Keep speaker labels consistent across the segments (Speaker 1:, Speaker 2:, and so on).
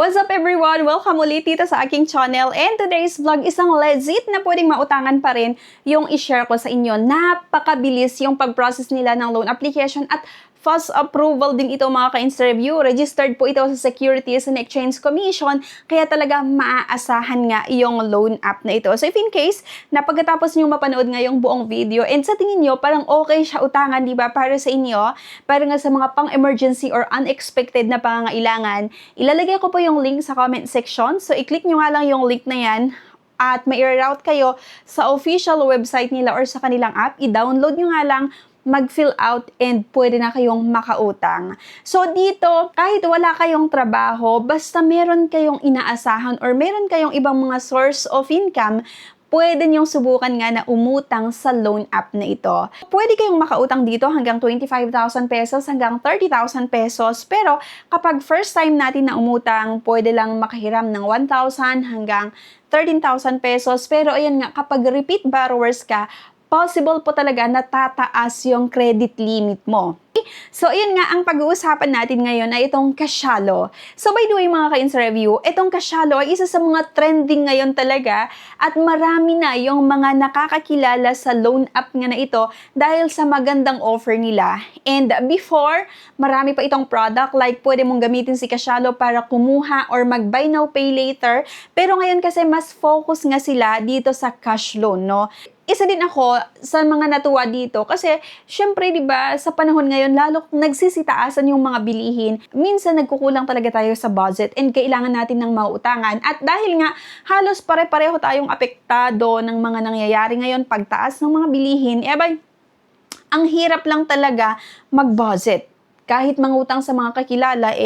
Speaker 1: What's up everyone? Welcome ulit dito sa aking channel, and today's vlog isang legit na pwedeng mautangan pa rin yung i-share ko sa inyo. Napakabilis yung pag-process nila ng loan application at fast approval din ito mga ka-interview. Registered po ito sa Securities and Exchange Commission, kaya talaga maaasahan nga yung loan app na ito. So if in case na pagkatapos nyo mapanood nga yung buong video and sa tingin nyo parang okay siya utangan, di ba, para sa inyo, para nga sa mga pang-emergency or unexpected na pangangailangan, ilalagay ko po yung link sa comment section. So i-click nyo nga lang yung link na yan at mai-route kayo sa official website nila or sa kanilang app. I-download nyo nga lang, mag-fill out, and pwede na kayong makautang. So dito, kahit wala kayong trabaho, basta meron kayong inaasahan or meron kayong ibang mga source of income, pwede niyong subukan nga na umutang sa loan app na ito. Pwede kayong makautang dito hanggang 25,000 pesos hanggang 30,000 pesos. Pero kapag first time natin na umutang, pwede lang makahiram ng 1,000 hanggang 13,000 pesos. Pero ayan nga, kapag repeat borrowers ka, possible po talaga na tataas yung credit limit mo. So, yun nga ang pag-uusapan natin ngayon ay itong Cashalo. So, by the way mga ka-interview, itong Cashalo ay isa sa mga trending ngayon talaga at marami na yung mga nakakakilala sa loan app nga na ito dahil sa magandang offer nila. And before, marami pa itong product like pwede mong gamitin si Cashalo para kumuha or mag-buy now, pay later. Pero ngayon kasi mas focus nga sila dito sa cash loan, no? Isa din ako sa mga natuwa dito kasi syempre 'di ba sa panahon ngayon lalo nagsisitaasan yung mga bilihin, minsan nagkukulang talaga tayo sa budget and kailangan natin ng mauutangan. At dahil nga halos pare-pareho tayong apektado ng mga nangyayari ngayon, pagtaas ng mga bilihin, ang hirap lang talaga mag-budget. Kahit mangutang sa mga kakilala,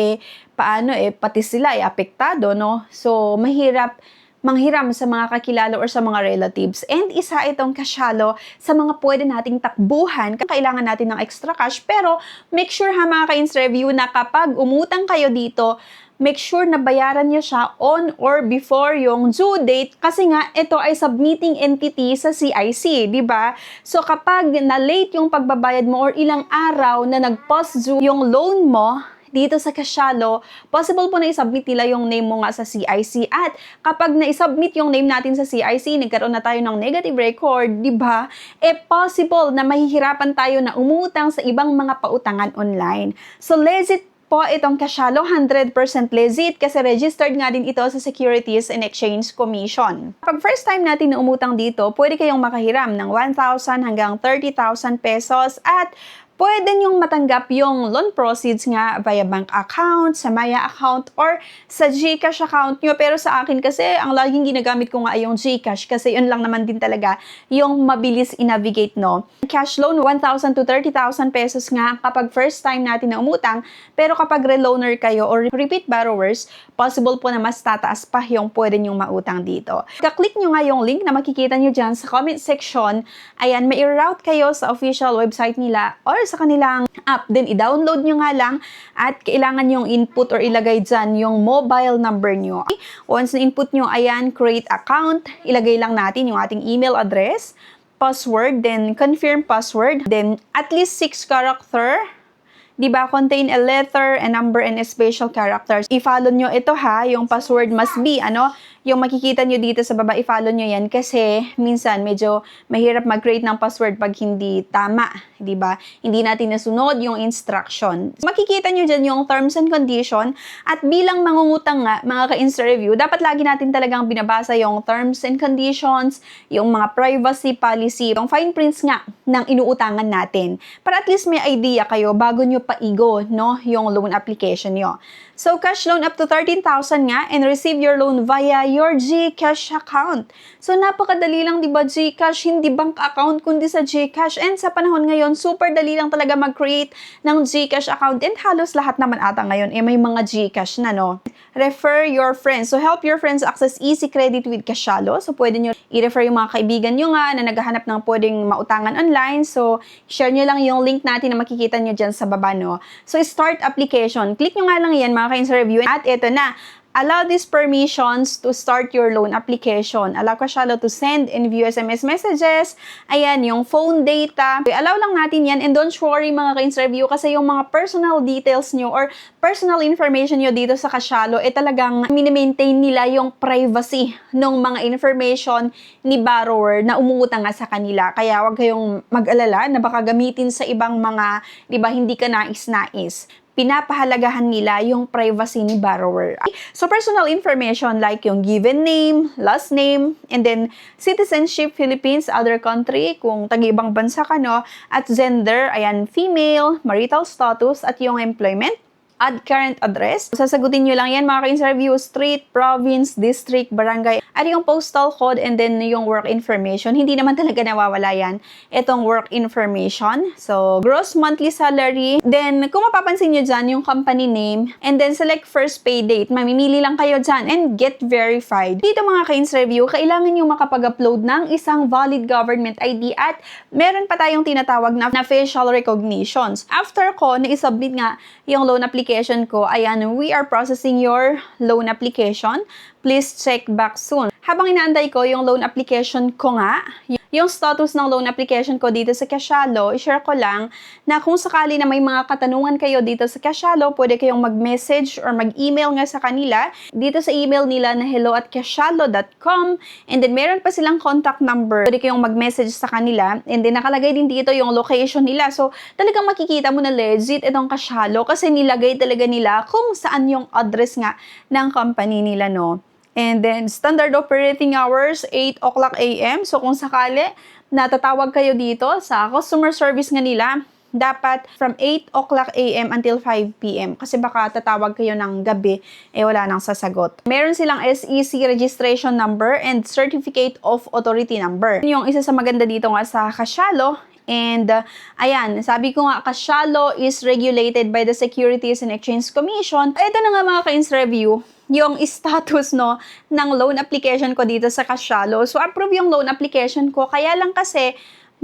Speaker 1: pati sila apektado, no? So mahirap manghiram sa mga kakilala or sa mga relatives. And isa itong Cashalo sa mga pwede nating takbuhan kung kailangan natin ng extra cash. Pero make sure ha mga ka-interview na kapag umutang kayo dito, make sure na bayaran niyo siya on or before yung due date kasi nga ito ay submitting entity sa CIC, di ba? So kapag na-late yung pagbabayad mo or ilang araw na nag-past due yung loan mo, dito sa Cashalo, possible po na isubmit nila yung name mo nga sa CIC. At kapag na-isubmit yung name natin sa CIC, nagkaroon na tayo ng negative record, di ba? Possible na mahihirapan tayo na umutang sa ibang mga pautangan online. So, legit po itong Cashalo, 100% legit kasi registered nga din ito sa Securities and Exchange Commission. Pag first time natin na umutang dito, pwede kayong makahiram ng 1,000 hanggang 30,000 pesos at pwede niyong matanggap yung loan proceeds nga via bank account, sa Maya account, or sa GCash account nyo. Pero sa akin kasi, ang laging ginagamit ko nga ay yung GCash kasi yun lang naman din talaga yung mabilis i-navigate, no? Cash loan, 1,000 to 30,000 pesos nga kapag first time natin na umutang. Pero kapag reloaner kayo or repeat borrowers, possible po na mas tataas pa yung pwede nyong mautang dito. Kaklik nyo nga yung link na makikita nyo dyan sa comment section. Ayan, may i-route kayo sa official website nila or sa kanilang app. Then, i-download nyo nga lang at kailangan yung input or ilagay dyan yung mobile number nyo. Once na input nyo, ayan, create account. Ilagay lang natin yung ating email address, password, then confirm password, then at least 6 character. Diba, contain a letter, a number, and a special characters. I-follow nyo ito ha, yung password must be, yung makikita nyo dito sa baba, i-follow nyo yan kasi minsan medyo mahirap mag-create ng password pag hindi tama, di ba? Hindi natin nasunod yung instruction. Makikita nyo dyan yung terms and condition at bilang mangungutang nga, mga ka-interview, dapat lagi natin talagang binabasa yung terms and conditions, yung mga privacy policy, yung fine prints nga ng inuutangan natin. Para at least may idea kayo bago nyo paigo, no, yung loan application nyo. So, cash loan up to 13,000 nga and receive your loan via your GCash account. So, napakadali lang, di ba, GCash, hindi bank account, kundi sa GCash. And sa panahon ngayon, super dali lang talaga mag-create ng GCash account. And halos lahat naman ata ngayon, may mga GCash na, no? Refer your friends. So, help your friends access easy credit with Cashalo. So, pwede nyo i-refer yung mga kaibigan nyo nga na naghahanap ng pwedeng mautangan online. So, share nyo lang yung link natin na makikita nyo dyan sa baba, no? So, start application. Click nyo nga lang yan, mga ka-interview. At ito na, Allow these permissions to start your loan application. Allow Kashalo to send and view SMS messages. Ayan, yung phone data. Allow lang natin yan and don't worry mga ka-interview kasi yung mga personal details nyo or personal information nyo dito sa Kashalo, talagang mini-maintain nila yung privacy ng mga information ni borrower na umuutang nga sa kanila. Kaya wag kayong mag-alala na baka gamitin sa ibang mga, di ba, hindi ka nais-nais. Pinapahalagahan nila yung privacy ni borrower. So, personal information like yung given name, last name, and then citizenship, Philippines, other country, kung tag-ibang bansa ka, no? At gender, ayan, female, marital status, at yung employment. Add current address. Sasagutin nyo lang yan mga ka-interview, street, province, district, barangay, at yung postal code and then yung work information. Hindi naman talaga nawawala yan. Itong work information. So, gross monthly salary. Then, kung mapapansin nyo dyan, yung company name. And then, select first pay date. Mamimili lang kayo dyan and get verified. Dito mga ka-interview, kailangan nyo makapag-upload ng isang valid government ID at meron pa tayong tinatawag na facial recognitions. After ko, na-submit nga yung loan application ko, ayan, we are processing your loan application. Please check back soon. Habang inaantay ko yung loan application ko nga, yung status ng loan application ko dito sa Kashalo, i-share ko lang na kung sakali na may mga katanungan kayo dito sa Kashalo, pwede kayong mag-message or mag-email nga sa kanila dito sa email nila na hello@kashalo.com, and then meron pa silang contact number. Pwede kayong mag-message sa kanila and then nakalagay din dito yung location nila. So, talagang makikita mo na legit itong Kashalo kasi nilagay talaga nila kung saan yung address nga ng company nila, no? And then, standard operating hours, 8 o'clock a.m. So, kung sakali, natatawag kayo dito sa customer service nga nila, dapat from 8 o'clock a.m. until 5 p.m. Kasi baka tatawag kayo ng gabi, wala nang sasagot. Meron silang SEC registration number and certificate of authority number. Yung isa sa maganda dito nga sa Kashalo. And, ayan, sabi ko nga, Kashalo is regulated by the Securities and Exchange Commission. Ito na nga mga ka-interview, yung status, no, ng loan application ko dito sa Kashalo. So, approve yung loan application ko. Kaya lang kasi,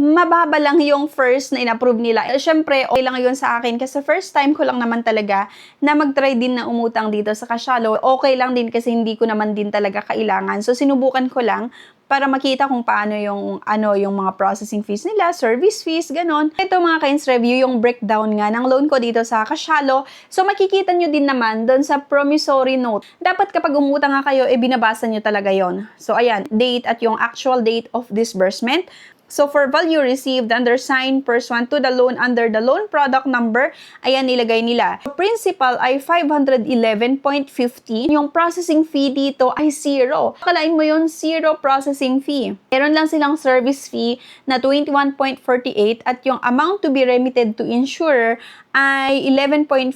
Speaker 1: mababa lang yung first na in-approve nila. Siyempre, okay lang yun sa akin kasi first time ko lang naman talaga na mag-try din na umutang dito sa Kashalo. Okay lang din kasi hindi ko naman din talaga kailangan. So, sinubukan ko lang para makita kung paano yung mga processing fees nila, service fees, ganon. Ito mga ka-interview, yung breakdown nga ng loan ko dito sa Kashalo. So, makikita nyo din naman doon sa promissory note. Dapat kapag umutang nga kayo, binabasa nyo talaga yon. So, ayan, date at yung actual date of disbursement. So, for value received, undersigned pursuant to the loan under the loan product number, ayan, nilagay nila. Principal ay 511.50. Yung processing fee dito ay 0. Akalain mo yun, 0 processing fee. Meron lang silang service fee na 21.48 at yung amount to be remitted to insurer ay 11.50.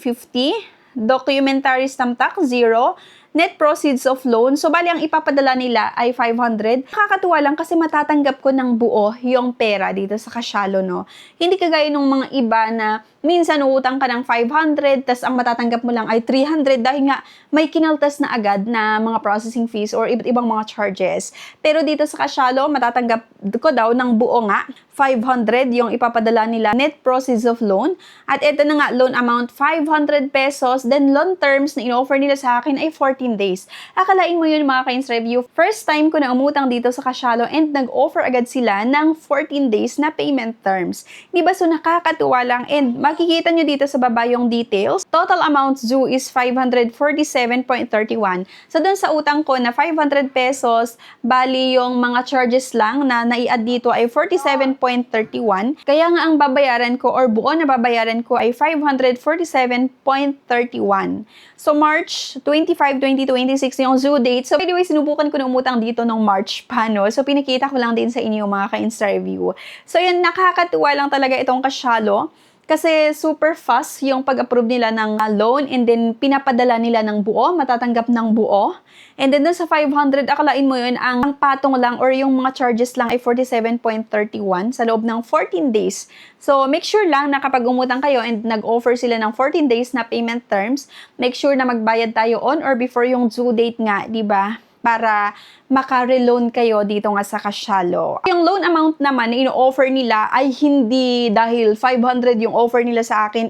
Speaker 1: Documentary stamp tax, 0. Net proceeds of loan. So, bali, ang ipapadala nila ay 500. Nakakatuwa lang kasi matatanggap ko ng buo yung pera dito sa Kashalo, no? Hindi kagaya ng mga iba na minsan uutang ka ng 500, tas ang matatanggap mo lang ay 300 dahil nga may kinaltas na agad na mga processing fees or iba't ibang mga charges. Pero dito sa Kashalo, matatanggap ko daw ng buo nga, 500 yung ipapadala nila net proceeds of loan. At ito na nga, loan amount 500 pesos, then loan terms na in-offer nila sa akin ay 14 days. Akalain mo yun mga ka-interview, first time ko na umutang dito sa Kashalo and nag-offer agad sila ng 14 days na payment terms. Diba? So nakakatuwa lang and makikita nyo dito sa baba yung details. Total amount due is 547.31. So dun sa utang ko na 500 pesos, bali yung mga charges lang na nai-add dito ay 47.31. Kaya nga ang babayaran ko or buo na babayaran ko ay 547.31. So March 25, 2026 yung due date. So anyway, sinubukan ko na umutang dito nung March pa, no? So pinakita ko lang din sa inyo mga ka-interview. So yun, nakakatuwa lang talaga itong Kashalo. Kasi super fast yung pag-approve nila ng loan and then pinapadala nila ng buo, matatanggap ng buo. And then dun sa 500, akalain mo yun, ang patong lang or yung mga charges lang ay 47.31 sa loob ng 14 days. So make sure lang na kapag umutang kayo and nag-offer sila ng 14 days na payment terms, make sure na magbayad tayo on or before yung due date nga, di ba? para maka-reloan kayo dito nga sa Casialo. Yung loan amount naman na ino-offer nila ay hindi dahil 500 yung offer nila sa akin,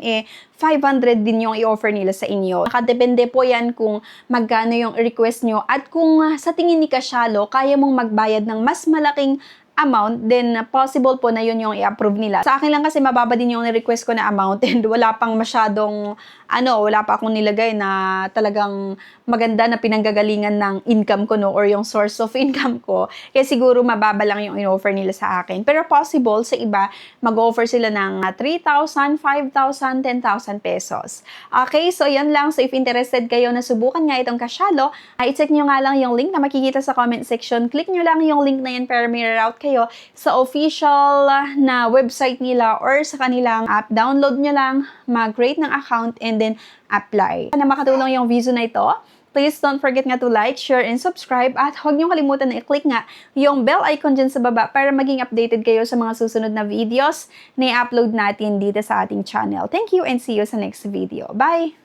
Speaker 1: 500 din yung i-offer nila sa inyo. Nakadepende po yan kung magkano yung request nyo at kung sa tingin ni Casialo, kaya mong magbayad ng mas malaking amount, then possible po na yun yung i-approve nila. Sa akin lang kasi mababa din yung ni-request ko na amount and wala pang masyadong, wala pa akong nilagay na talagang maganda na pinanggagalingan ng income ko, no, or yung source of income ko. Kaya siguro mababa lang yung in-offer nila sa akin. Pero possible sa iba, mag-offer sila ng 3,000, 5,000, 10,000 pesos. Okay, so yan lang. So if interested kayo na subukan nga itong Casialo, i-check nyo nga lang yung link na makikita sa comment section. Click nyo lang yung link na yan para mirror out kayo sa official na website nila or sa kanilang app. Download nyo lang, mag-create ng account, and then apply. Na makatulong yung video na ito, please don't forget nga to like, share, and subscribe. At huwag nyo kalimutan na i-click nga yung bell icon dyan sa baba para maging updated kayo sa mga susunod na videos na i-upload natin dito sa ating channel. Thank you and see you sa next video. Bye!